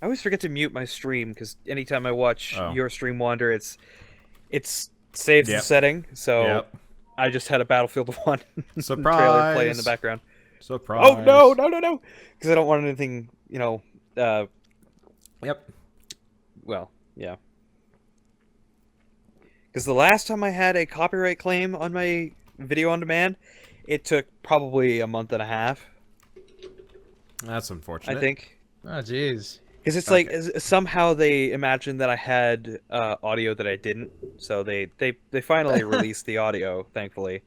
I always forget to mute my stream because anytime I watch your stream wander, it's saved the setting. So I just had a Battlefield 1 trailer play in the background. Surprise! Oh no! Because I don't want anything, you know. Yep. Well, yeah. Because the last time I had a copyright claim on my video on demand, it took probably a month and a half. That's unfortunate. I think. Oh, jeez. Because it's like somehow they imagined that I had audio that I didn't, so they finally released the audio, thankfully.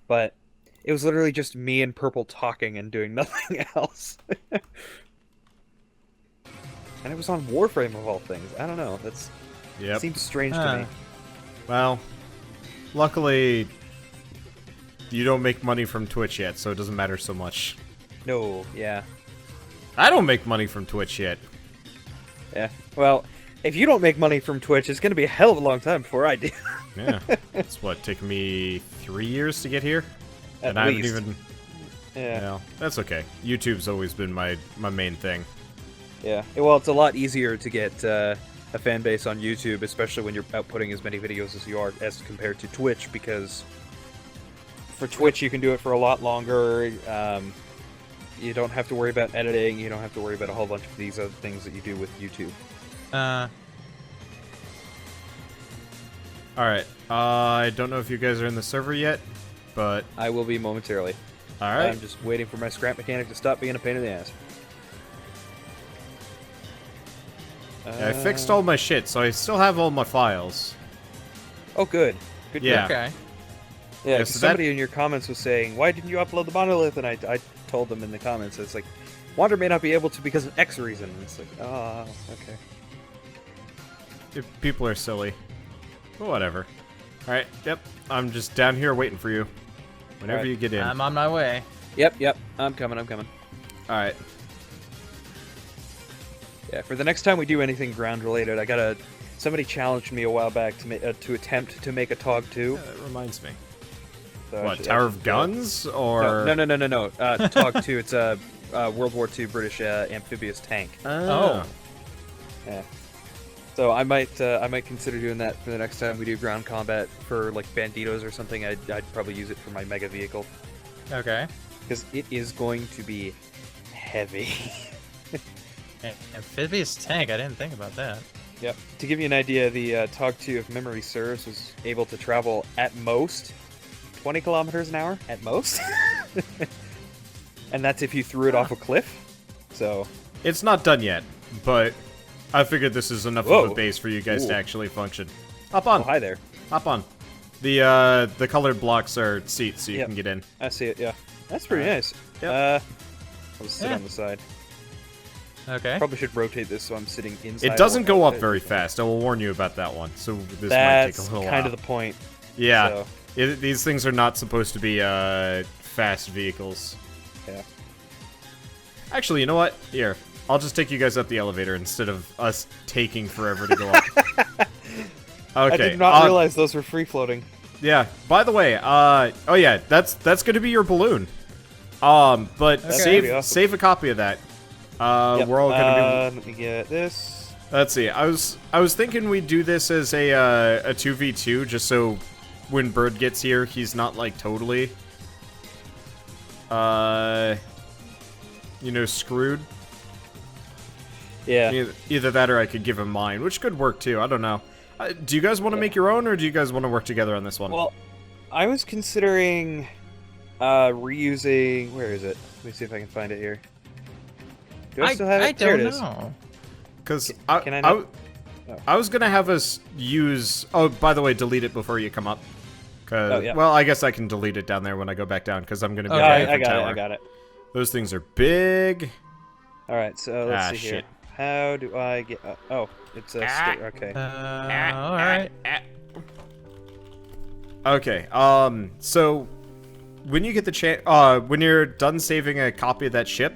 But it was literally just me and Purple talking and doing nothing else. And it was on Warframe of all things. I don't know. Seems strange to me. Well, luckily, you don't make money from Twitch yet, so it doesn't matter so much. No, yeah. I don't make money from Twitch yet. Yeah. Well, if you don't make money from Twitch, it's going to be a hell of a long time before I do. Yeah. It's what, taken me 3 years to get here? At and least. I haven't even... Yeah. You know, that's okay. YouTube's always been my main thing. Yeah. Well, it's a lot easier to get a fan base on YouTube, especially when you're outputting as many videos as you are, as compared to Twitch, because for Twitch you can do it for a lot longer. You don't have to worry about editing. You don't have to worry about a whole bunch of these other things that you do with YouTube. Alright. I don't know if you guys are in the server yet, but... I will be momentarily. Alright. I'm just waiting for my scrap mechanic to stop being a pain in the ass. Yeah, I fixed all my shit, so I still have all my files. Oh, good. Good. Yeah. Okay. Yeah, Yeah, so so somebody in your comments was saying, why didn't you upload the monolith? And I told them in the comments, it's like, Wander may not be able to because of X reason. And it's like, oh, okay. If people are silly. But whatever. Alright, yep. I'm just down here waiting for you. Whenever Alright. you get in. I'm on my way. Yep. I'm coming. Alright. Yeah, for the next time we do anything ground-related, I gotta... Somebody challenged me a while back to attempt to make a TOG 2. Yeah, that reminds me. So What, Tower of Guns? Or... No. TOG 2, it's a World War II British amphibious tank. Oh. Yeah. So I might consider doing that for the next time we do ground combat for like banditos or something. I'd probably use it for my mega vehicle Okay. because it is going to be heavy. Amphibious tank, I didn't think about that. Yep. To give you an idea, the TOG 2, if memory serves, was able to travel at most 20 kilometers an hour. At most. And that's if you threw it off a cliff. So. It's not done yet, but I figured this is enough of a base for you guys to actually function. Hop on. Oh, hi there. Hop on. The colored blocks are seats, so you can get in. I see it, yeah. That's pretty nice. Yep. I'll sit on the side. Okay. Probably should rotate this so I'm sitting inside. It doesn't go up very fast. I will warn you about that one. So this might take a little while. That's kind of the point. Yeah. So. These things are not supposed to be fast vehicles. Yeah. Actually, you know what? Here, I'll just take you guys up the elevator instead of us taking forever to go up. Okay. I did not realize those were free floating. Yeah. By the way, oh yeah, that's going to be your balloon. But save a copy of that. Yep. We're all gonna be. Let me get this. Let's see. I was thinking we'd do this as a 2v2, just so when Bird gets here, he's not like totally, screwed. Yeah. Either that, or I could give him mine, which could work too. I don't know. Do you guys want to make your own, or do you guys want to work together on this one? Well, I was considering reusing. Where is it? Let me see if I can find it here. Do I still have it? There it is. is. Because I was gonna have us use. Oh, by the way, delete it before you come up. Cause, yeah. Well, I guess I can delete it down there when I go back down, because I'm gonna be. I got it. Those things are big. All right, so let's see here. Shit. How do I get? Oh, it's a okay. All right. Okay. So when you get the chance, when you're done saving a copy of that ship,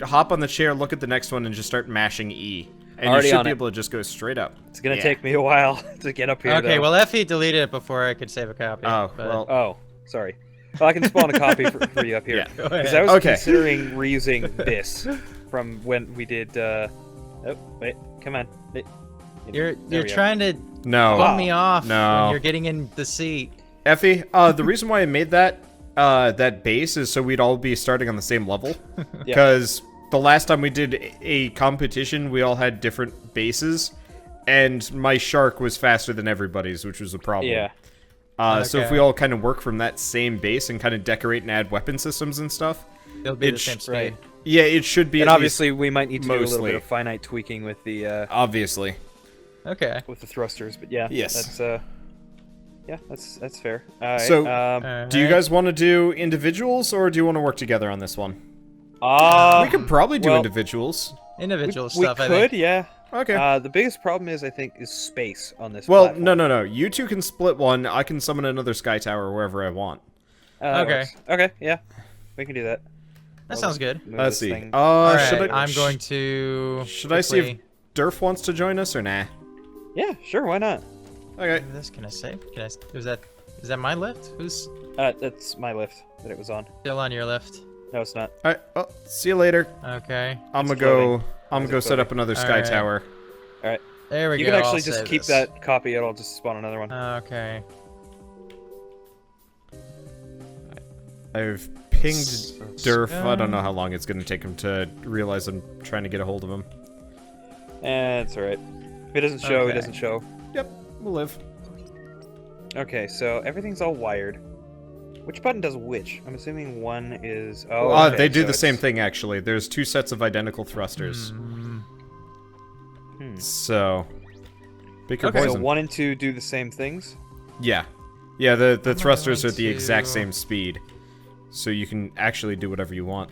hop on the chair, look at the next one, and just start mashing E. And Already you should on be it. able to just go straight up. It's gonna take me a while to get up here. Okay, though. well, Effie deleted it before I could save a copy. Oh, but... well. Oh, sorry. Well, I can spawn a copy for you up here. Yeah. Because I was considering reusing this from when we did Oh, wait, come on. Wait. You're There we go. trying to No. bum me off No. when you're getting in the seat. Effie, the reason why I made that base is so we'd all be starting on the same level. Because the last time we did a competition, we all had different bases, and my shark was faster than everybody's, which was a problem. Yeah. So if we all kind of work from that same base and kind of decorate and add weapon systems and stuff, They'll be the It's- same speed. right. yeah, it should be. And at obviously, we might need to do a little mostly. bit of finite tweaking with the obviously. Okay. thrusters, but yeah. Yes. That's fair. All right. So, Alright. Do you guys want to do individuals, or do you want to work together on this one? We could probably do well, individuals. Individual we stuff, I could, think. yeah. Okay. The biggest problem is, I think, is space on this. Well, platform. no. You two can split one. I can summon another sky tower wherever I want. That Okay. works. Okay, yeah. We can do that. That sounds good. Move Let's this see. thing. Alright, Should I? I'm going to. Should I see if quickly- Durf wants to join us or nah? Yeah, sure, why not? Okay. This can I save? Can I? Is that my lift? Who's That's my lift that it was on. still on your lift? No, it's not. All right. Well, see you later. Okay. I'm It's gonna go. floating. I'm How's gonna go it set up another sky Alright. tower. There we You go. can actually I'll just save keep this. that copy, it'll just spawn another one. Okay. I've pinged Durf. I Sky. don't know how long it's gonna take him to realize I'm trying to get a hold of him. It's alright. If it doesn't show, Okay. it doesn't show. Yep. We'll live. Okay, so everything's all wired. Which button does which? I'm assuming one is... Oh, okay, They do so the same it's- thing actually. There's two sets of identical thrusters. So, pick your Okay. So poison. 1 and 2 do the same things? Yeah. Yeah, the I'm thrusters going are the exact to- same speed. So you can actually do whatever you want.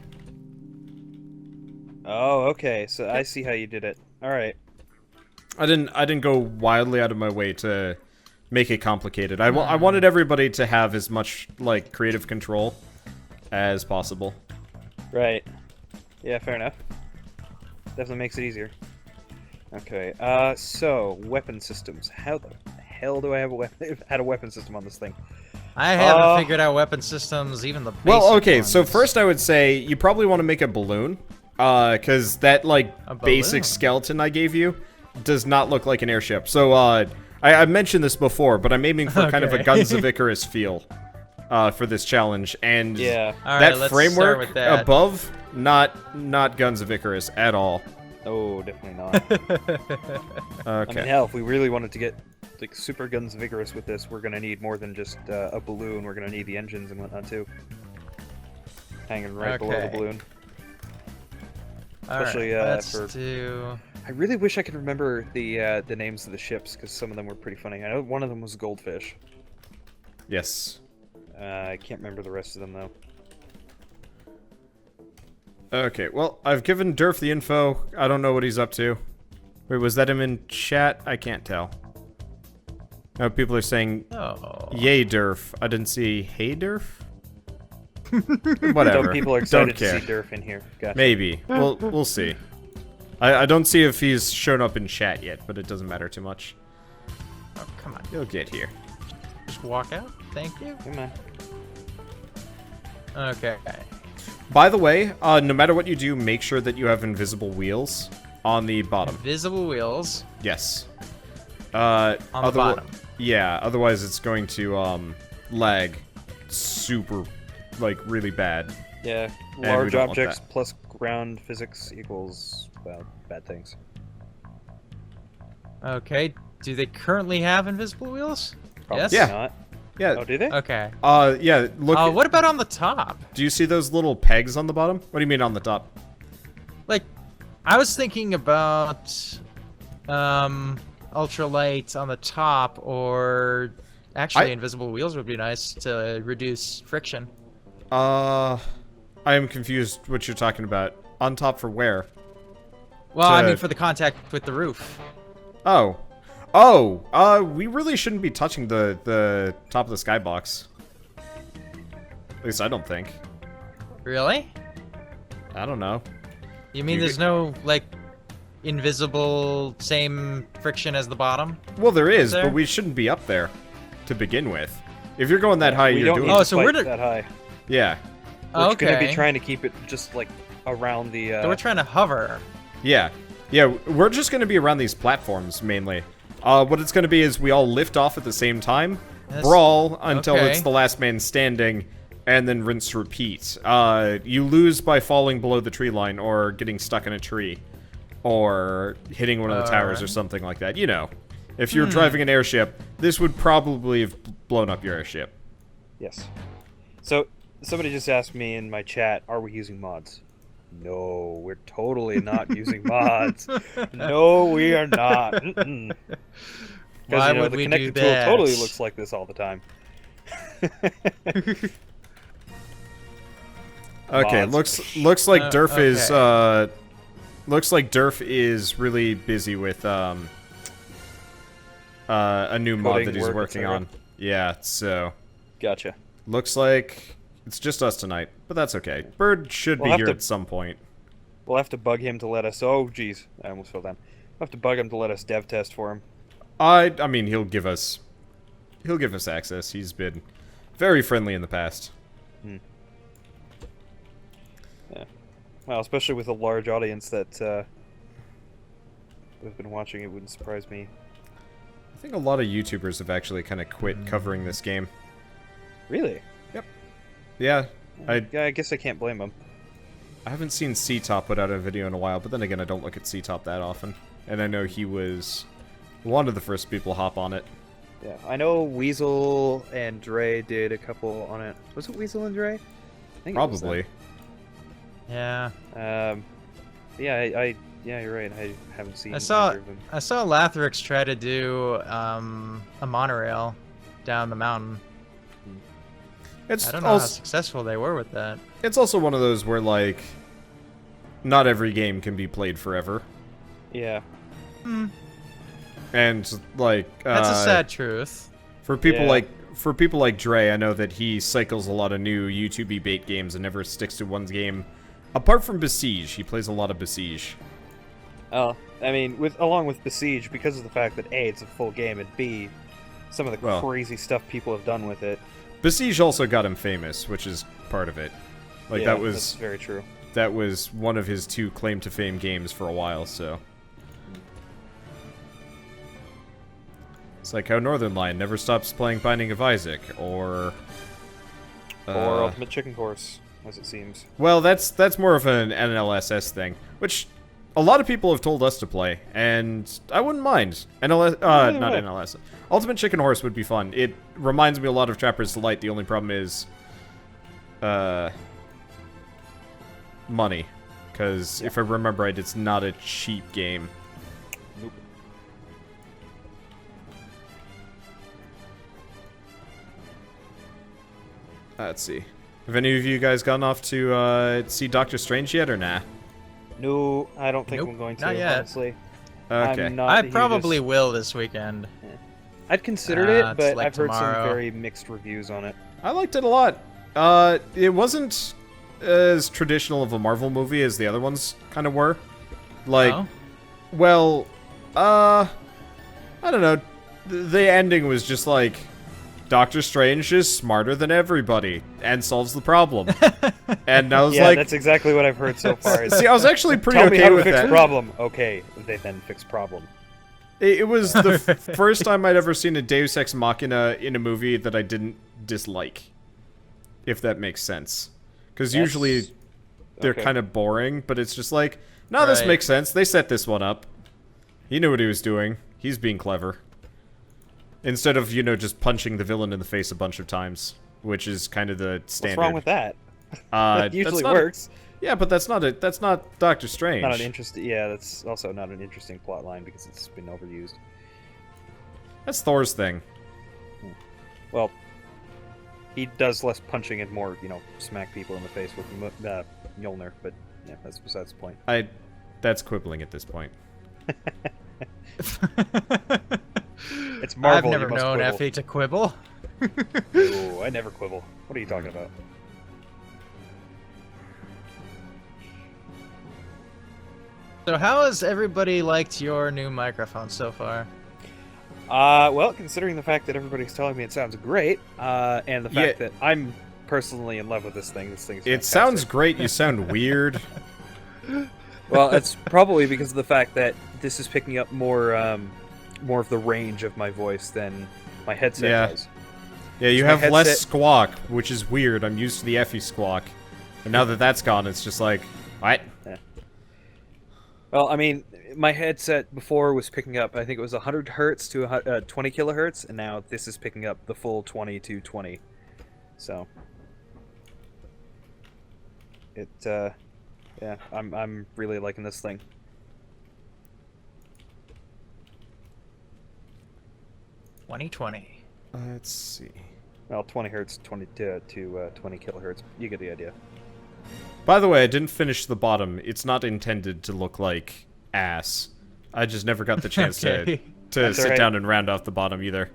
Oh, okay, so I see how you did it. Alright. I didn't go wildly out of my way to make it complicated. I wanted everybody to have as much like creative control as possible. Right. Yeah, fair enough. Definitely makes it easier. Okay, so, weapon systems. How the hell do I have a weapon system on this thing? I haven't figured out weapon systems, even the basic Well, okay, so ones. first I would say you probably want to make a balloon. Cause that like A basic balloon? skeleton I gave you does not look like an airship. So I mentioned this before, but I'm aiming for kind of a Okay. Guns of Icarus feel for this challenge, and Yeah. All right, that let's framework start with that. above, not Guns of Icarus at all. Oh, definitely not. I Okay. mean, hell, if we really wanted to get like super guns vigorous with this, we're gonna need more than just a balloon. We're gonna need the engines and whatnot too, hanging right below the Okay. balloon. All right, especially, let's for- do. I really wish I could remember the names of the ships because some of them were pretty funny. I know one of them was Goldfish. Yes. I can't remember the rest of them though. Okay, well, I've given Durf the info. I don't know what he's up to. Wait, was that him in chat? I can't tell. No, people are saying, Oh. yay, Durf. I didn't see, hey, Durf? Whatever. Some people are Don't excited care. to see Durf in here. Gotcha. Maybe. We'll see. I don't see if he's shown up in chat yet, but it doesn't matter too much. Oh, come on. He'll get here. Just walk out. Thank you. Come on. Okay. By the way, no matter what you do, make sure that you have invisible wheels on the bottom. Invisible wheels Yes. on the bottom. Yeah, otherwise it's going to lag super, like, really bad. Yeah, we large don't want objects that. plus ground physics equals, well, bad things. Okay. Do they currently have invisible wheels? Probably Yes. Yeah. not. Yeah. Oh, do they? Okay. Yeah, look. What about on the top? Do you see those little pegs on the bottom? What do you mean on the top? Like, I was thinking about ultralight on the top, or actually invisible wheels would be nice to reduce friction. I am confused what you're talking about. On top for where? Well, I To- mean for the contact with the roof. Oh. We really shouldn't be touching the top of the skybox. At least I don't think. Really? I don't know. You mean You there's no, like, invisible same friction as the bottom? Well, there is, There? but we shouldn't be up there to begin with. If you're going that high, we you're don't doing need Oh, to so spike we're that high. Yeah. We're Okay. gonna be trying to keep it just like around the. So we're trying to hover. Yeah. Yeah, we're just going to be around these platforms, mainly. What it's going to be is we all lift off at the same time, brawl until it's the last man standing, and then rinse repeat. You lose by falling below the tree line, or getting stuck in a tree, or hitting one of the towers or something like that. You know, if you're driving an airship, this would probably have blown up your airship. Yes. So, somebody just asked me in my chat, are we using mods? No, we're totally not using mods. No, we are not. Because Why you know, would the we connected do tool that? totally looks like this all the time. Okay, Mods. looks like Durf okay. is looks like Durf is really busy with a new mod Coding that he's work, working etc. on. Yeah, so Gotcha. looks like it's just us tonight, but that's okay. Bird should We'll be have here to- at some point. We'll have to bug him to let us... Oh, jeez. I almost fell down. We'll have to bug him to let us dev test for him. I mean, he'll give us access. He's been very friendly in the past. Yeah. Well, especially with a large audience that has been watching, it wouldn't surprise me. I think a lot of YouTubers have actually kind of quit covering this game. Really? Yeah, Yeah, I guess I can't blame him. I haven't seen C-Top put out a video in a while, but then again, I don't look at C-Top that often. And I know he was one of the first people to hop on it. Yeah, I know Weasel and Dre did a couple on it. Was it Weasel and Dre? I think it was them. Probably. Yeah. Yeah, yeah, you're right. I haven't seen I saw either of them. Lathrix try to do a monorail down the mountain. It's I don't know how also, successful they were with that. it's also one of those where, like, not every game can be played forever. Yeah. And, like, That's a sad truth. for people Yeah. like Dre, I know that he cycles a lot of new YouTube bait games and never sticks to one game. Apart from Besiege, he plays a lot of Besiege. Oh, I mean, along with Besiege, because of the fact that A, it's a full game, and B, some of the Well. crazy stuff people have done with it. Besiege also got him famous, which is part of it. Like, Yeah, that that's very true. that was one of his 2 claim to fame games for a while, so. It's like how Northern Lion never stops playing Binding of Isaac, or Ultimate Chicken Course, as it seems. well, that's more of an NLSS thing, which a lot of people have told us to play, and I wouldn't mind. Not would. NLS. Ultimate Chicken Horse would be fun. It reminds me a lot of Trapper's Delight. The only problem is, money, because if I remember right, it's not a cheap game. Nope. Let's see. Have any of you guys gone off to see Doctor Strange yet, or nah? No, I don't think Nope, I'm going to, not yet. honestly. Okay. I'm not I the probably hugest- will this weekend. I'd considered it's it, but like I've heard tomorrow. some very mixed reviews on it. I liked it a lot. It wasn't as traditional of a Marvel movie as the other ones kind of were. Like, Oh? well, I don't know. The ending was just like, Doctor Strange is smarter than everybody and solves the problem. And I was Yeah, like, that's exactly what I've heard so far. see, I was actually pretty Tell me okay how to with fix that. problem. Okay, they then fix problem. It was the first time I'd ever seen a Deus Ex Machina in a movie that I didn't dislike, if that makes sense. Because usually they're okay. kind of boring, but it's just like, no, this Right. makes sense. They set this one up. He knew what he was doing. He's being clever. Instead of, just punching the villain in the face a bunch of times, which is kind of the standard. What's wrong with that? That That usually works. Yeah, but that's not Doctor Strange. Not an interesting. Yeah, that's also not an interesting plot line because it's been overused. That's Thor's thing. Well, he does less punching and more, smack people in the face with Mjolnir. But yeah, that's besides the point. That's quibbling at this point. It's Marvel. I've never you must known quibble. Effie to quibble. Ooh, I never quibble. What are you talking about? So how has everybody liked your new microphone so far? Well, considering the fact that everybody's telling me it sounds great, and the fact Yeah. that I'm personally in love with this thing's It fantastic. sounds great. You sound weird. Well, it's probably because of the fact that this is picking up more, more of the range of my voice than my headset does. Yeah, you My have less headset- squawk, which is weird. I'm used to the Effie squawk. And now that that's gone, it's just like, what? Yeah. Well, I mean, my headset before was picking up, I think it was 100 hertz to 20 kilohertz, and now this is picking up the full 20 to 20. So, yeah, I'm really liking this thing. Let's see. Well, 20 hertz, 20 to 20 kilohertz. You get the idea. By the way, I didn't finish the bottom. It's not intended to look like ass. I just never got the chance to That's sit alright. down and round off the bottom either.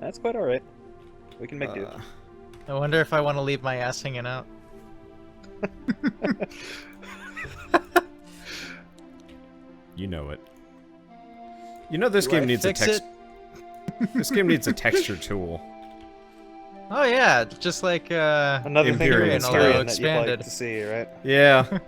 That's quite all right. We can make do. I wonder if I want to leave my ass hanging out. You know it. You know this Do game I needs a fix text. it? This game needs a texture tool. Oh yeah, just like Another Imperial thing style. that you'd like Expanded. to see, right? Yeah.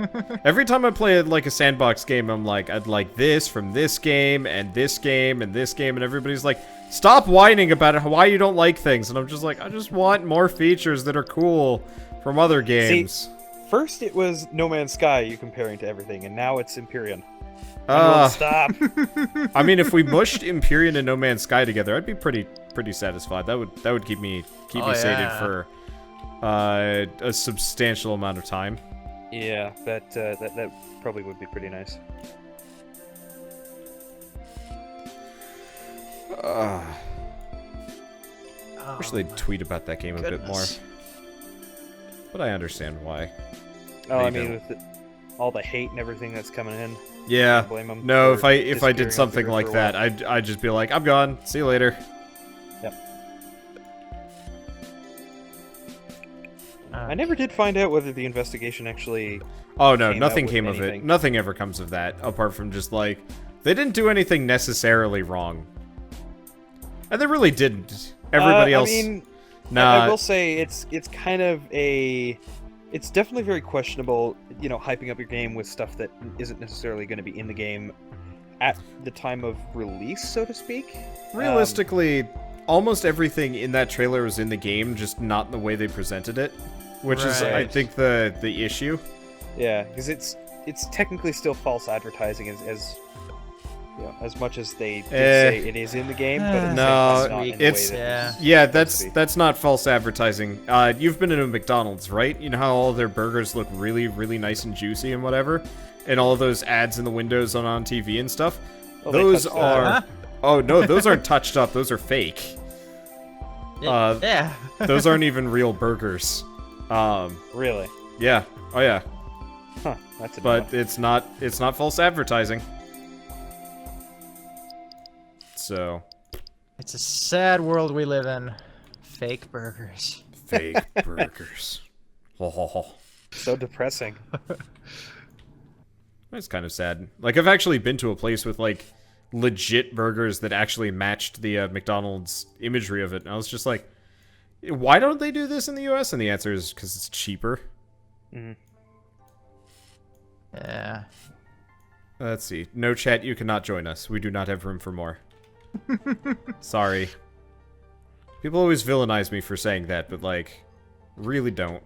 Every time I play like a sandbox game, I'm like, I'd like this from this game, and this game, and this game, and everybody's like, stop whining about it, why you don't like things. And I'm just like, I just want more features that are cool from other games. First it was No Man's Sky you comparing to everything, and now it's Empyrean. Stop. I mean, if we mushed Empyrean and No Man's Sky together, I'd be pretty satisfied. That would keep me sated yeah. for a substantial amount of time. Yeah, that probably would be pretty nice. Wish they'd tweet about that game a bit more, goodness. but I understand why. Oh, I They mean, don't. with all the hate and everything that's coming in. Yeah. Blame 'em No, for if I disappearing did off the something grid like for a that, while. I'd just be like, I'm gone. See you later. Yep. Uh, I never did find out whether the investigation actually. Oh no, Came out nothing with came of it. anything. Nothing ever comes of that, apart from just like, they didn't do anything necessarily wrong. And they really didn't. Everybody else. I mean, nah. I will say it's kind of a. It's definitely very questionable, you know, hyping up your game with stuff that isn't necessarily going to be in the game at the time of release, so to speak. Realistically, almost everything in that trailer was in the game, just not in the way they presented it, which is, I Right. think, the issue. Yeah, because it's technically still false advertising as you know, as much as they did say it is in the game, but it's No, not in the it's- way that Yeah, supposed to be. that's not false advertising. You've been in a McDonald's, right? You know how all their burgers look really, really nice and juicy and whatever, and all of those ads in the windows on TV and stuff. Oh, they Those touched that. are. Huh? Oh no, those aren't touched up. Those are fake. yeah. Those aren't even real burgers. Really? Yeah. Oh yeah. Huh? That's a But it's not false advertising. So It's a sad world we live in. Fake burgers. fake burgers. Ho, ho, ho. so depressing. That's kind of sad. Like, I've actually been to a place with like legit burgers that actually matched the McDonald's imagery of it, and I was just like, why don't they do this in the US? And the answer is because it's cheaper. Yeah. Let's see. No chat, you cannot join us. We do not have room for more. Sorry. People always villainize me for saying that, but like, really don't.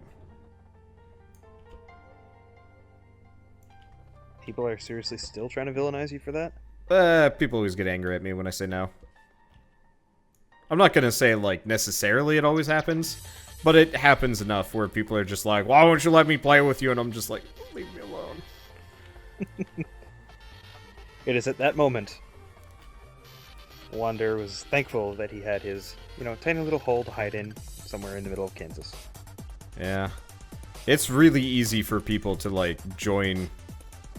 People are seriously still trying to villainize you for that? People always get angry at me when I say no. I'm not gonna say, like, necessarily it always happens, but it happens enough where people are just like, why won't you let me play with you? And I'm just like, leave me alone. It is at that moment. Wander was thankful that he had his, you know, tiny little hole to hide in somewhere in the middle of Kansas. Yeah. It's really easy for people to, like, join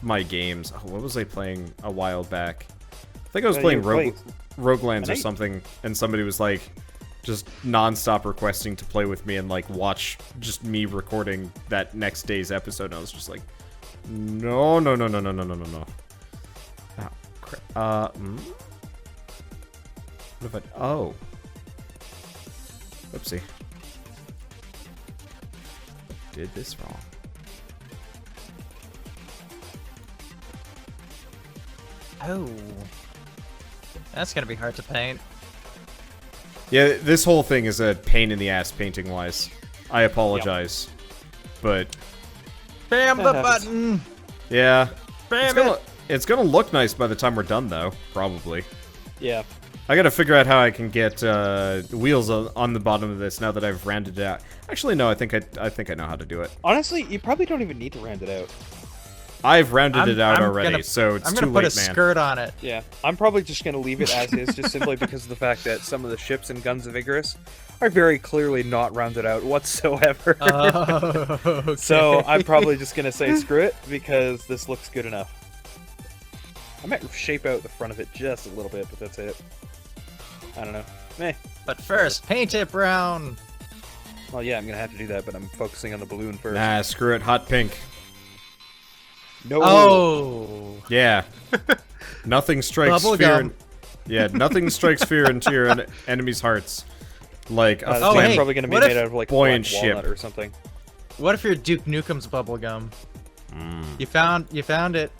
my games. Oh, what was I playing a while back? I think I was playing Roguelands or something, and somebody was, like, just non-stop requesting to play with me and, like, watch just me recording that next day's episode, and I was just like, no, no, no, no, no, no, no, no, no. Oh, crap. What if I... Oh. Oopsie. Did this wrong. Oh. That's gonna be hard to paint. Yeah, this whole thing is a pain in the ass painting-wise. I apologize. But... Bam the button! Yeah. Bam it's gonna look nice by the time we're done, though. Probably. Yeah. I gotta figure out how I can get wheels on the bottom of this now that I've rounded it out. Actually, no, I think I know how to do it. Honestly, you probably don't even need to round it out. I've rounded it out already, so it's I'm too gonna late, put a man. skirt on it. Yeah, I'm probably just gonna leave it as is, just simply because of the fact that some of the ships in Guns of Icarus are very clearly not rounded out whatsoever. Oh, okay. So I'm probably just gonna say screw it because this looks good enough. I might shape out the front of it just a little bit, but that's it. I don't know. Meh. But first, paint it brown. Well, yeah, I'm gonna have to do that, but I'm focusing on the balloon first. Nah, screw it. Hot pink. No. Oh. Yeah. Nothing strikes Bubble fear. gum. Yeah, nothing strikes fear into your enemies' hearts. Like a This Oh, thing's hey, probably gonna be what made if- out of like buoyant black walnut ship. or something. What if you're Duke Nukem's bubblegum? You found it.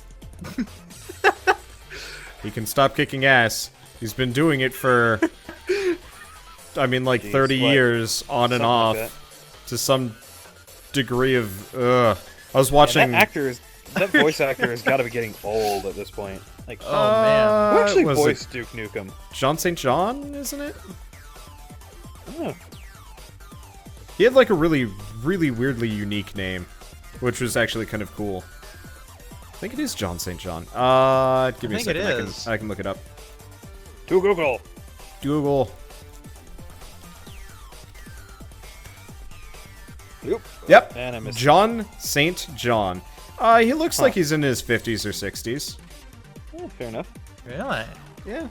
He can stop kicking ass. He's been doing it for, I mean, like Jeez, 30 what? years on and Something off, like to some degree of. I was Yeah, watching. that voice actor has got to be getting old at this point. Like, Oh man. who actually was it voiced Duke Nukem? John St. John, isn't it? Oh, He had like a really weirdly unique name, which was actually kind of cool. I think it is John St. John. Give me a think second. it is. I can look it up. to Google. Google. Yep. And I missed John St. John. He looks like he's in his 50s or 60s. Oh, fair enough. Really? Yeah.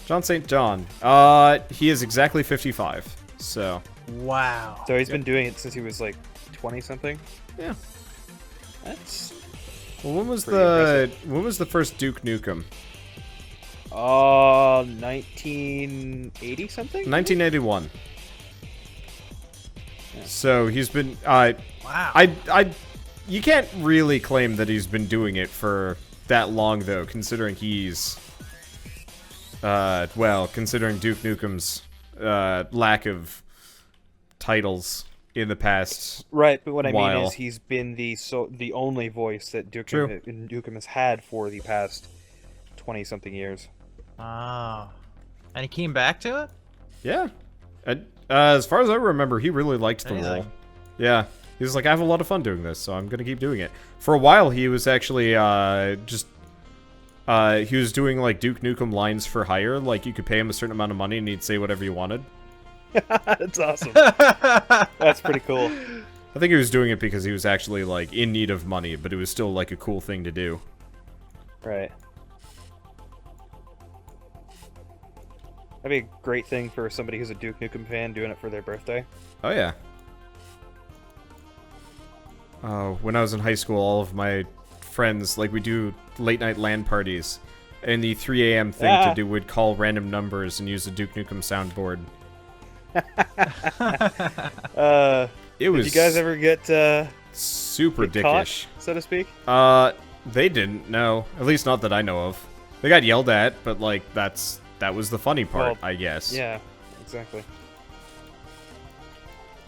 John St. John. He is exactly 55. So, Wow. So he's been doing it since he was like 20 something. yeah. That's Well, when was Pretty the first Duke Nukem? 1980 something. 1981. Yeah. So he's been. Wow. You can't really claim that he's been doing it for that long, though, considering he's. Considering Duke Nukem's lack of titles in the past. Right, but what I mean while. is he's been the only voice that True. Nukem has had for the past 20 something years. Oh. And he came back to it? Yeah. As far as I remember, he really liked the role. Amazing. Yeah. He was like, I have a lot of fun doing this, so I'm going to keep doing it. For a while, he was actually he was doing, like, Duke Nukem lines for hire. Like, you could pay him a certain amount of money and he'd say whatever you wanted. That's awesome. That's pretty cool. I think he was doing it because he was actually, like, in need of money, but it was still, like, a cool thing to do. Right. That'd be a great thing for somebody who's a Duke Nukem fan doing it for their birthday. Oh, yeah. When I was in high school, all of my friends, like, we do late-night LAN parties, and the 3 a.m. thing to do would call random numbers and use the Duke Nukem soundboard. It was Did you guys ever get super get caught, dickish. so to speak? They didn't, no. At least not that I know of. They got yelled at, but, like, that was the funny part, Well, I guess. Yeah, exactly.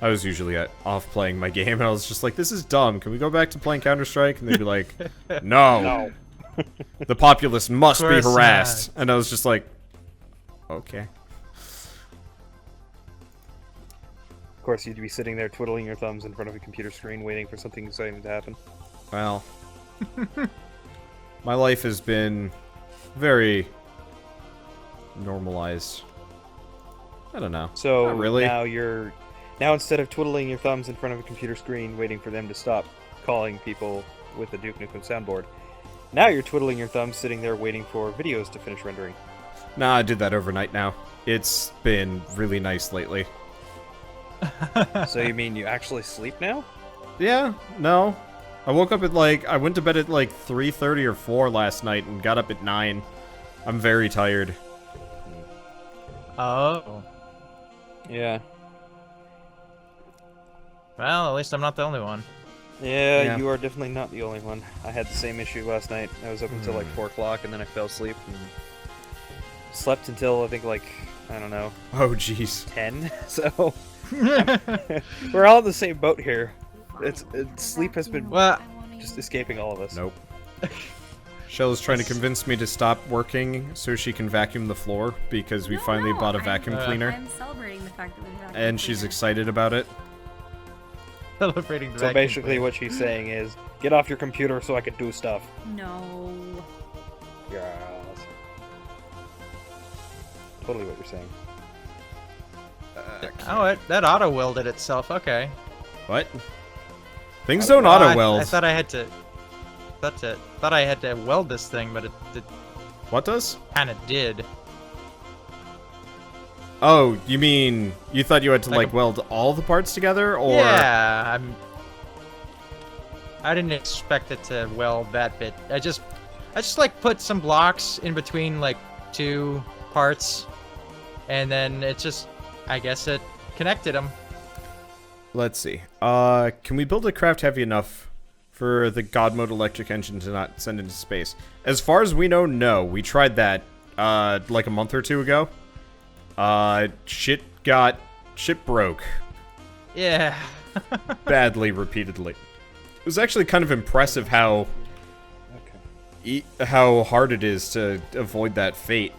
I was usually off playing my game, and I was just like, this is dumb. Can we go back to playing Counter-Strike? And they'd be like, no. No. The populace must be course harassed. And I was just like, okay. Of course, you'd be sitting there twiddling your thumbs in front of a computer screen waiting for something exciting to happen. Well, my life has been very normalized. I don't know. So Not really. now instead of twiddling your thumbs in front of a computer screen waiting for them to stop calling people with the Duke Nukem soundboard, now you're twiddling your thumbs sitting there waiting for videos to finish rendering. Nah, I did that overnight now. It's been really nice lately. So you mean you actually sleep now? Yeah, no. I woke up at I went to bed at 3:30 or 4 last night and got up at 9. I'm very tired. Oh. Yeah. Well, at least I'm not the only one. Yeah, you are definitely not the only one. I had the same issue last night. I was up until like 4 o'clock, and then I fell asleep and slept until I think like, I don't know. Oh, jeez. 10. So we're all in the same boat here. Sleep has been just escaping all of us. Nope. Shell's trying to convince me to stop working so she can vacuum the floor because we finally bought a vacuum cleaner. I'm celebrating the fact that we vacuum and she's excited about it. Celebrating the So vacuum basically cleaner. what she's saying is, get off your computer so I can do stuff. No. Yes. Totally what you're saying. Oh, that auto-welded itself. Okay. What? Things don't auto-weld. I thought I had to... Thought I had to weld this thing, but it What does? kind of did. Oh, you mean you thought you had to like weld all the parts together, or? Yeah, I didn't expect it to weld that bit. I just like put some blocks in between like 2 parts, and then it just, I guess it connected them. Let's see. Can we build a craft heavy enough for the God mode electric engine to not send into space? As far as we know, no. We tried that like a month or 2 ago. Shit broke. Yeah. Badly, repeatedly. It was actually kind of impressive how how hard it is to avoid that fate.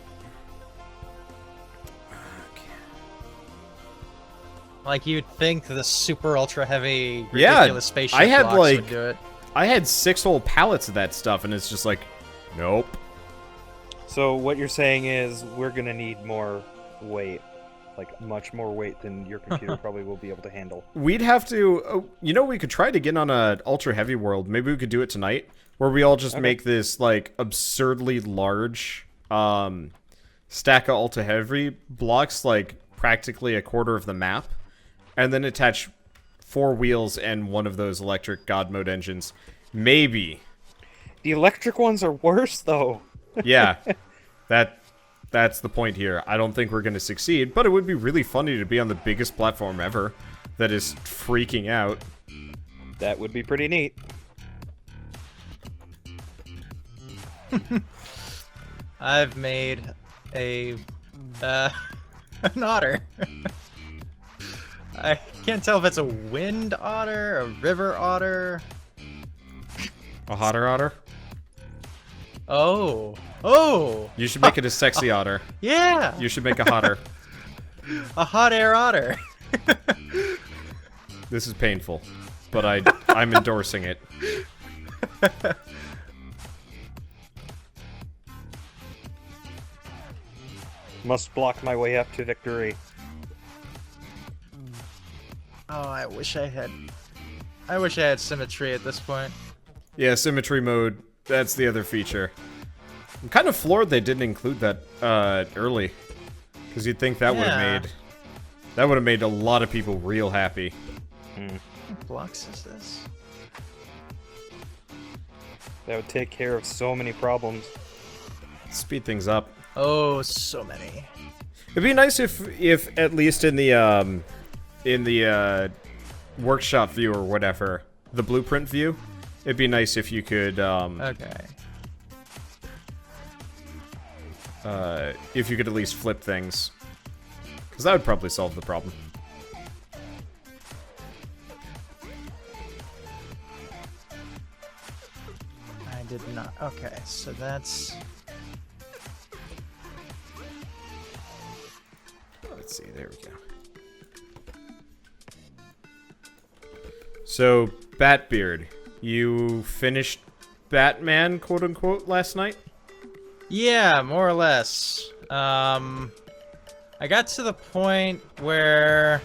Like you'd think the super ultra heavy ridiculous spaceship I had blocks like would do it. I had 6 whole pallets of that stuff, and it's just like, nope. So what you're saying is we're gonna need more weight, like much more weight than your computer probably will be able to handle. We'd have to, you know, we could try to get on a ultra heavy world. Maybe we could do it tonight, where we all just make this like absurdly large stack of ultra heavy blocks, like practically a quarter of the map, and then attach 4 wheels and one of those electric God mode engines. Maybe. The electric ones are worse though. Yeah, that's the point here. I don't think we're going to succeed, but it would be really funny to be on the biggest platform ever that is freaking out. That would be pretty neat. I've made a an otter. I can't tell if it's a wind otter, a river otter. A hotter otter? Oh. You should make it a sexy otter. Yeah. You should make a hotter. A hot air otter. This is painful, but I'm endorsing it. Must block my way up to victory. Oh, I wish I had symmetry at this point. Yeah, symmetry mode, that's the other feature. I'm kind of floored they didn't include that early, because you'd think that would have made a lot of people real happy. What blocks is this? That would take care of so many problems. Speed things up. Oh, so many. It'd be nice if at least in the workshop view or whatever, the blueprint view, it'd be nice if you could Okay. if you could at least flip things, because that would probably solve the problem. I did not. Okay, so that's... Let's see, there we go. So, Batbeard, you finished Batman, quote-unquote, last night? Yeah, more or less. I got to the point where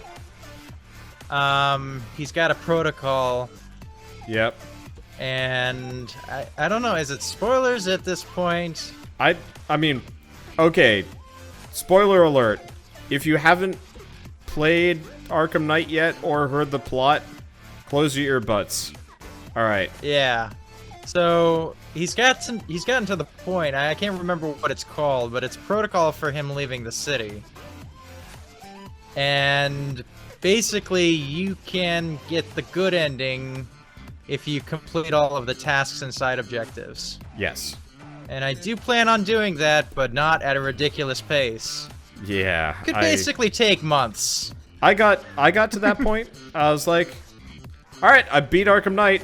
he's got a protocol. Yep. And I don't know, is it spoilers at this point? I mean, okay, spoiler alert. If you haven't played Arkham Knight yet or heard the plot, close your earbuds. Alright. Yeah. So he's gotten to the point, I can't remember what it's called, but it's protocol for him leaving the city. And basically you can get the good ending if you complete all of the tasks and side objectives. Yes. And I do plan on doing that, but not at a ridiculous pace. Yeah. Could basically take months. I got to that point. I was like, all right, I beat Arkham Knight,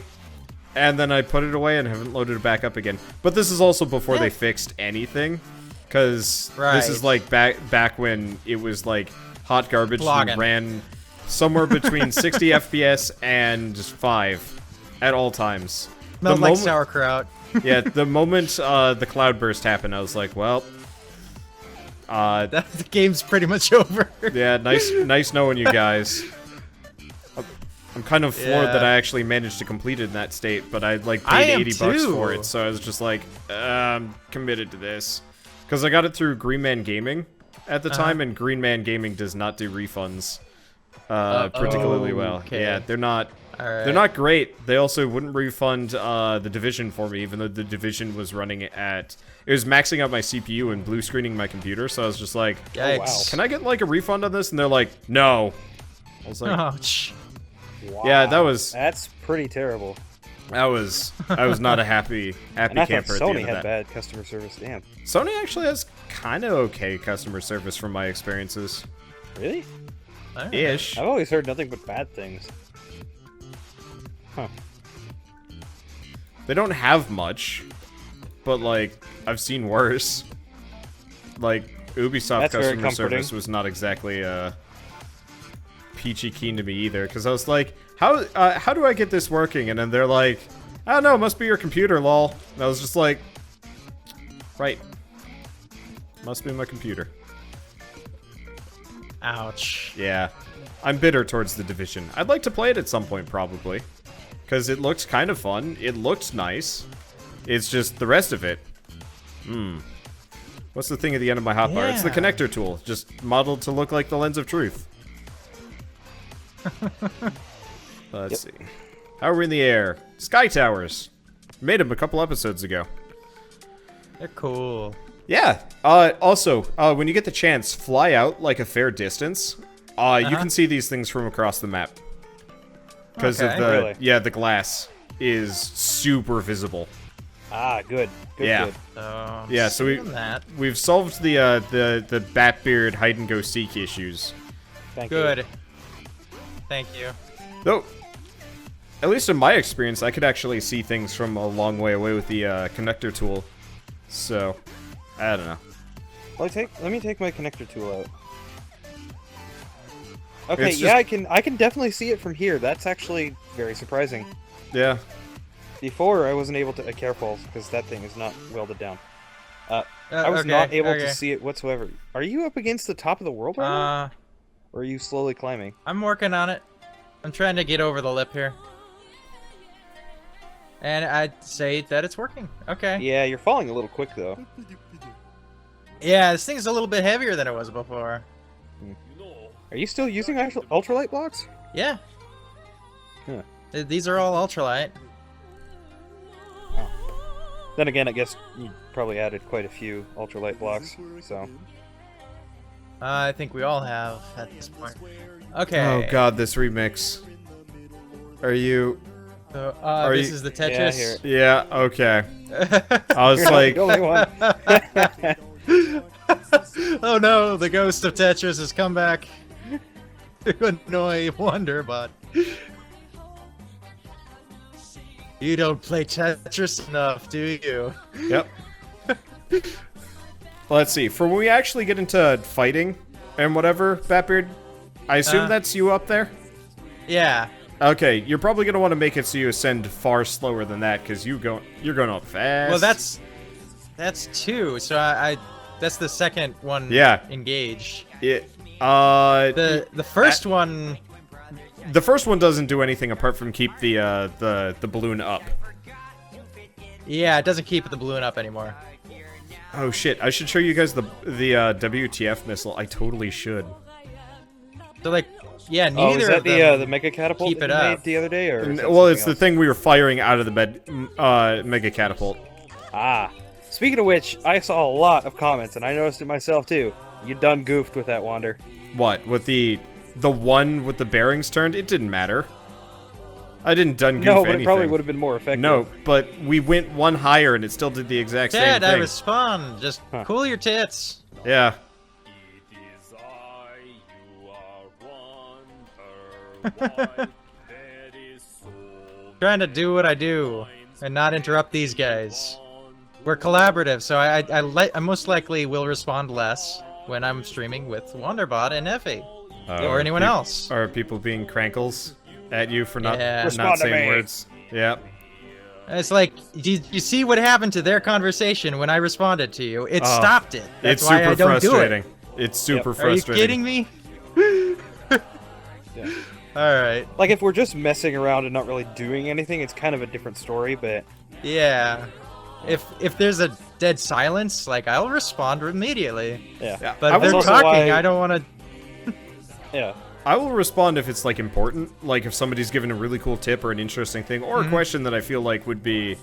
and then I put it away and haven't loaded it back up again. But this is also before they fixed anything, because this is like back when it was like hot garbage and ran somewhere between 60 FPS and 5 at all times. Smelled like sauerkraut. Yeah, the moment the cloudburst happened, I was like, well, the game's pretty much over. Yeah, nice knowing you guys. I'm kind of floored that I actually managed to complete it in that state, but I like paid $80 for it, so I was just like, I'm committed to this. Because I got it through Green Man Gaming at the time, and Green Man Gaming does not do refunds particularly well. Okay. Yeah, they're not great. They also wouldn't refund the Division for me, even though the Division was running at... It was maxing out my CPU and blue screening my computer, so I was just like, yikes. Oh, wow. Can I get like a refund on this? And they're like, no. I was like, ouch. Wow. Yeah, that's pretty terrible. I was not a happy and I camper thought at the Sony end of had that. bad customer service. Damn. Sony actually has kind of okay customer service from my experiences. Really? Ish. I've always heard nothing but bad things. Huh. They don't have much, but like I've seen worse. Like Ubisoft customer service was not exactly peachy keen to me either, because I was like, how do I get this working? And then they're like, I don't know, it must be your computer, lol. And I was just like, right, must be my computer. Ouch. Yeah, I'm bitter towards the Division. I'd like to play it at some point, probably, because it looks kind of fun. It looks nice. It's just the rest of it. What's the thing at the end of my hotbar? It's the connector tool, just modeled to look like the lens of truth. Let's see. How are we in the air? Sky Towers. Made them a couple episodes ago. They're cool. Yeah. Also, when you get the chance, fly out like a fair distance. You can see these things from across the map. Because of the the glass is super visible. Ah, good. Yeah. Good. Yeah, so we've solved the Batbeard hide and go seek issues. Thank good. you. Thank you. Though, at least in my experience, I could actually see things from a long way away with the connector tool. So, I don't know. Well, let me take my connector tool out. Okay, yeah, I can definitely see it from here. That's actually very surprising. Yeah. Before, I wasn't able to... careful, because that thing is not welded down. I was not able to see it whatsoever. Are you up against the top of the world right now? Or are you slowly climbing? I'm working on it. I'm trying to get over the lip here. And I'd say that it's working. Okay. Yeah, you're falling a little quick, though. Yeah, this thing's a little bit heavier than it was before. Are you still using ultralight blocks? Yeah. Huh. These are all ultralight. Wow. Then again, I guess you probably added quite a few ultralight blocks, so... I think we all have at this point. Okay. Oh god, this remix. Are you... So, this is the Tetris? Yeah, okay. I was like... the only one. Oh no, the ghost of Tetris has come back to annoy Wanderbot. You don't play Tetris enough, do you? Yep. Let's see. For when we actually get into fighting and whatever, Batbeard, I assume that's you up there? Yeah. Okay, you're probably going to want to make it so you ascend far slower than that, because you're going up fast. Well, that's two, so I that's the second one engaged. The first one... The first one doesn't do anything apart from keep the balloon up. Yeah, it doesn't keep the balloon up anymore. Oh shit, I should show you guys the WTF missile. I totally should. So like, yeah, neither is that of them the mega catapult keep that it you up. made the other day, or well, it's the thing we were firing out of the mega catapult. Ah, speaking of which, I saw a lot of comments, and I noticed it myself too. You done goofed with that, Wander. What, with the one with the bearings turned? It didn't matter. I didn't done goof No, but anything. it probably would have been more effective. No, but we went one higher and it still did the exact same Ted, thing. I respond. Just cool your tits. Yeah. Trying to do what I do and not interrupt these guys. We're collaborative, so I most likely will respond less when I'm streaming with Wanderbot and Effie or anyone else. Are people being crankles at you for not Yeah. not saying words? Yeah. It's like, you see what happened to their conversation when I responded to you? It stopped it. That's It's why super I don't frustrating. do it. It's super Are you frustrating. kidding me? Yeah. All right. Like, if we're just messing around and not really doing anything, it's kind of a different story, but... Yeah. If there's a dead silence, like, I'll respond immediately. Yeah. But I if they're was also talking, why- I don't want to... Yeah. I will respond if it's like important, like if somebody's given a really cool tip or an interesting thing or a question that I feel like would be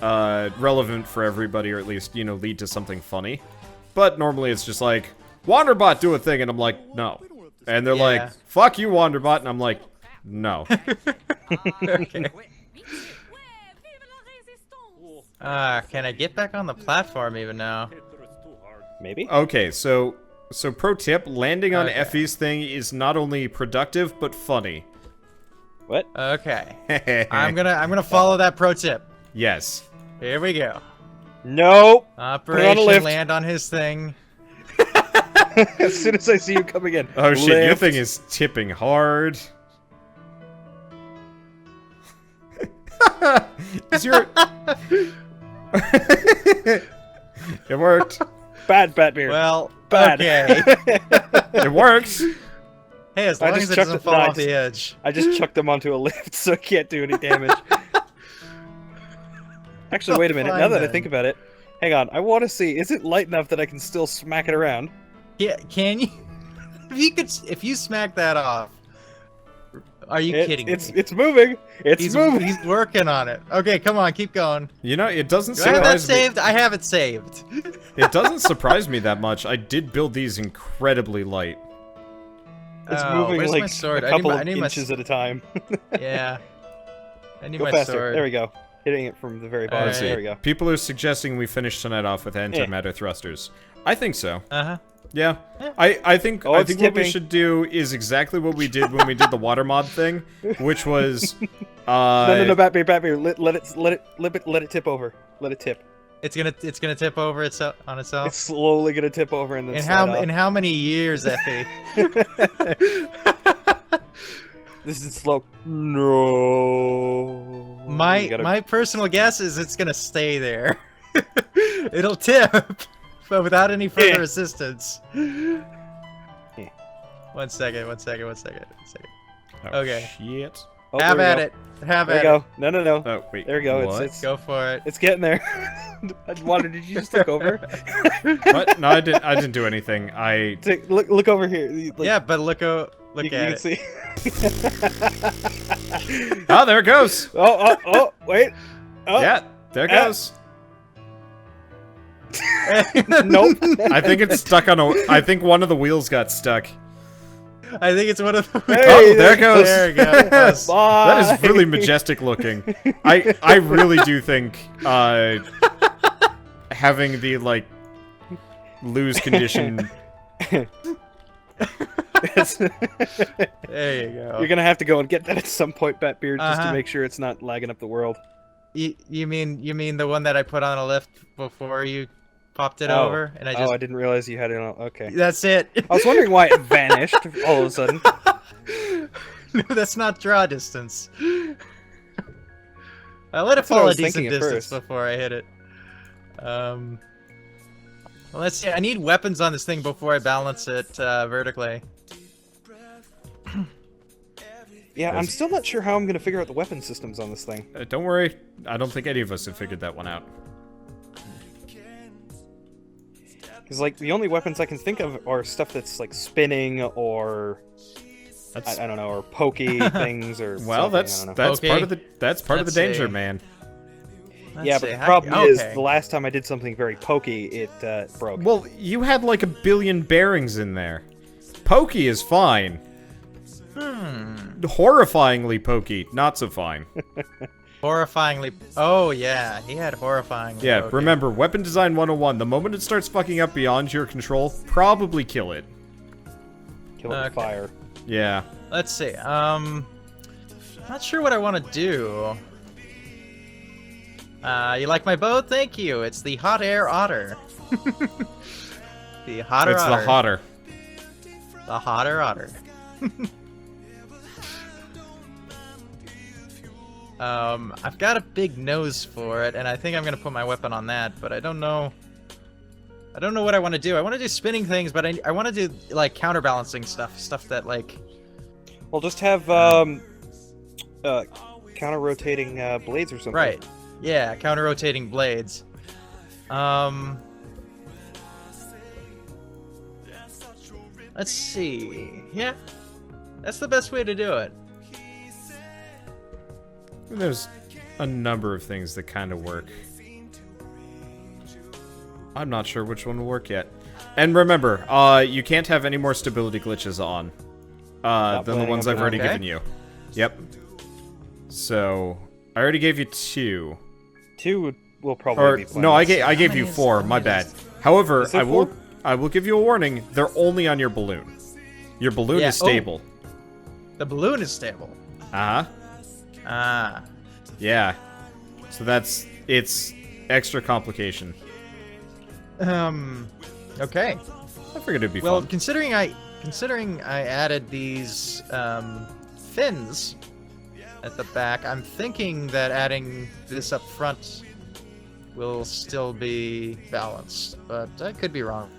relevant for everybody, or at least, you know, lead to something funny. But normally it's just like, Wanderbot, do a thing, and I'm like, no. And they're like, fuck you, Wanderbot, and I'm like, no. Okay. Can I get back on the platform even now? Maybe? Okay, so pro tip, landing on Okay. Effie's thing is not only productive but funny. What? Okay. I'm gonna follow that pro tip. Yes. Here we go. No! Operation lift. land on his thing. As soon as I see you coming in. Oh shit, your lift. thing is tipping hard. Is your It worked. Bad Batbeard. Well, Bad. okay. It works. Hey, as I long just as it chucked doesn't it- fall no, I off the edge. I just chucked him onto a lift, so I can't do any damage. Actually, wait a minute. Now Fine that I then. think about it, hang on. I want to see. Is it light enough that I can still smack it around? Yeah, can you? If you smack that off, are you kidding me? It's moving. It's moving. He's working on it. Okay, come on, keep going. You know, it doesn't Do I have that surprise me. saved? I have it saved. It doesn't surprise me that much. I did build these incredibly light. It's Oh, moving where's like my sword? a I need couple my- of I need my inches at a time. Yeah. I need Go my faster. sword. There we go. Hitting it from the very bottom. Alright. There we go. People are suggesting we finish tonight off with antimatter thrusters. I think so. Uh-huh. Yeah. Yeah. I think Oh, I it's think what we tipping. should do is exactly what we did when we did the water mod thing, which was No, Batbeard. Let it tip over. Let it tip. It's gonna tip over itself on itself. It's slowly gonna tip over and then In slide how many years, Effie? This is slow. No. My personal guess is it's gonna stay there. It'll tip, but without any further assistance. One second. Oh, Okay. Shit. Oh, Have there at we it. Have There at we it. go. No. Oh wait. There we go. What? It's Go for it. it's getting there. Water, did you just look over? What? No, I didn't do anything. I Look over here. Like, Yeah, but look you at can it. see. Oh, there it goes. Oh, wait. Oh, Yeah, there it Ah. goes. Nope. I think it's stuck on a. I think one of the wheels got stuck. I think it's one of the. Hey, Oh, there it goes. There we go. Yes. Bye. That is really majestic looking. I really do think having the like lose condition. There you go. You're gonna have to go and get that at some point, Batbeard, just to Uh-huh. make sure it's not lagging up the world. You mean the one that I put on a lift before you popped it Oh. over, and I Oh, just I didn't realize you had it on. Okay. that's it. I was wondering why it vanished all of a sudden. No, that's not draw distance. I let it That's what I fall a was decent thinking at distance first. before I hit it. Well, let's see. I need weapons on this thing before I balance it vertically. Yeah, I'm still not sure how I'm gonna figure out the weapon systems on this thing. Don't worry. I don't think any of us have figured that one out. Because, like, the only weapons I can think of are stuff that's, like, spinning or... That's I don't know, or pokey things or well, something, I don't know. that's part Okay. of the part of the Let's danger, see. man. Let's Yeah, see, but the how- problem is, okay. the last time I did something very pokey, it broke. Well, you had like a billion bearings in there. Pokey is fine. Hmm. horrifyingly pokey. Not so fine. Horrifyingly. Oh yeah, he had horrifyingly. Yeah, pokey. remember, weapon design 101. The moment it starts fucking up beyond your control, probably kill it. Kill it with fire. Yeah. Let's see. Not sure what I want to do. You like my boat? Thank you. It's the hot air otter. The hotter It's otter. the hotter. The hotter otter. I've got a big nose for it, and I think I'm gonna put my weapon on that, but I don't know. I don't know what I want to do. I want to do spinning things, but I want to do like counterbalancing stuff that like. Well, just have counter-rotating blades or something. Right. Yeah, counter-rotating blades. Let's see. Yeah, that's the best way to do it. There's a number of things that kind of work. I'm not sure which one will work yet. And remember, you can't have any more stability glitches on than the ones I've already given you. Yep. So, I already gave you 2. 2 will probably be fine. No, I gave you 4, my bad. However, I will give you a warning, they're only on your balloon. Your balloon is stable. Oh. The balloon is stable. Uh-huh. Ah. Yeah. So it's extra complication. Okay. I figured it'd be Well, fun. considering I added these fins at the back, I'm thinking that adding this up front will still be balanced, but I could be wrong.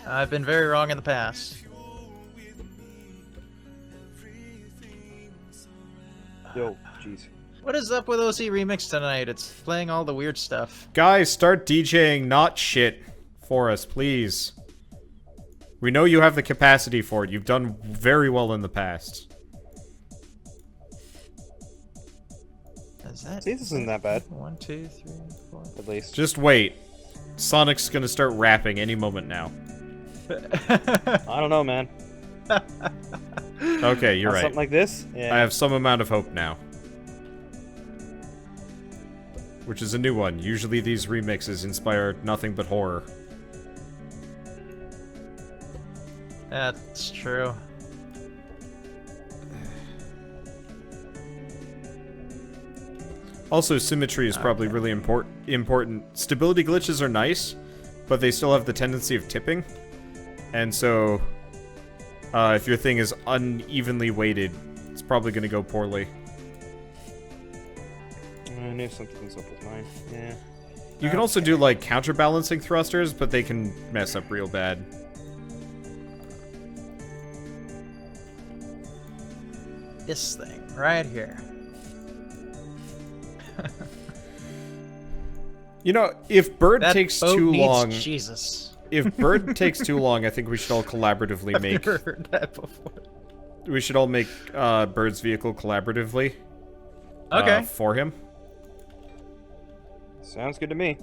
I've been very wrong in the past. Yo, jeez. What is up with OC Remix tonight? It's playing all the weird stuff. Guys, start DJing not shit for us, please. We know you have the capacity for it. You've done very well in the past. Is that? See, this isn't that bad. 1, 2, 3, 4. At least. Just wait. Sonic's gonna start rapping any moment now. I don't know, man. Okay, you're right. Something like this? Yeah. I have some amount of hope now. Which is a new one. Usually these remixes inspire nothing but horror. That's true. Also, symmetry is probably really important. Stability glitches are nice, but they still have the tendency of tipping. And so, if your thing is unevenly weighted, it's probably going to go poorly. I knew something was up with mine. Yeah. You can also do, like, counterbalancing thrusters, but they can mess up real bad. This thing right here. You know, if Bird That takes boat too needs long... Jesus. If Bird takes too long, I think we should all collaboratively make... I've never heard that before. We should all make Bird's vehicle collaboratively. Okay. For him. Sounds good to me.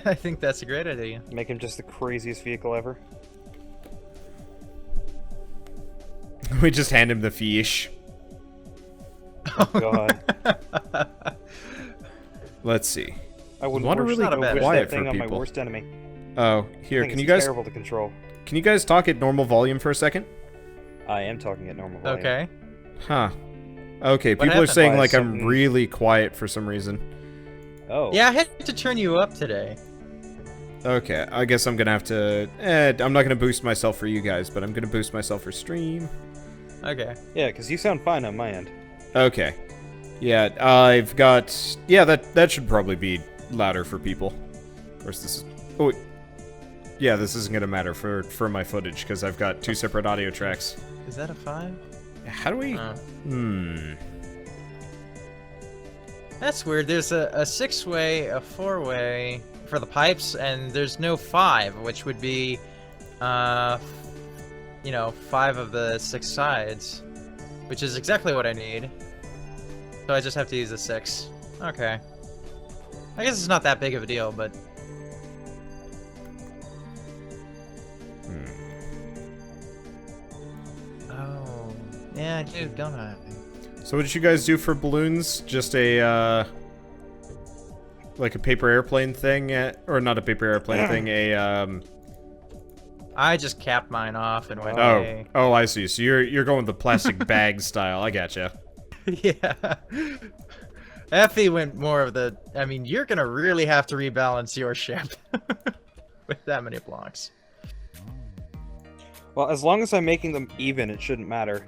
I think that's a great idea. Make him just the craziest vehicle ever. We just hand him the fish. Oh, God. Let's see. I wouldn't wanna wish, really I go wish quiet that thing for on my people. worst enemy. Oh, here, I think can you it's guys terrible to control. can you guys talk at normal volume for a second? I am talking at normal volume. Okay. Huh. Okay, What people are happened? saying Why, like I'm something- really quiet for some reason. Oh. Yeah, I had to turn you up today. Okay, I guess I'm gonna have to... I'm not gonna boost myself for you guys, but I'm gonna boost myself for stream. Okay. Yeah, because you sound fine on my end. Okay. Yeah, I've got... Yeah, that should probably be louder for people. Of course, this is... Oh, wait. Yeah, this isn't gonna matter for my footage, because I've got 2 separate audio tracks. Is that a 5? How do we... That's weird. There's a 6-way, a 4-way for the pipes, and there's no 5, which would be, 5 of the 6 sides, which is exactly what I need. So I just have to use a 6. Okay. I guess it's not that big of a deal, but... Oh, Yeah, I do, don't I? So what did you guys do for balloons? Just a, like a paper airplane thing? Or not a paper airplane thing, I just capped mine off and went away. Oh, I see. So you're going with the plastic bag style. I gotcha. Yeah. Effie went more of the... I mean, you're gonna really have to rebalance your ship with that many blocks. Well, as long as I'm making them even, it shouldn't matter.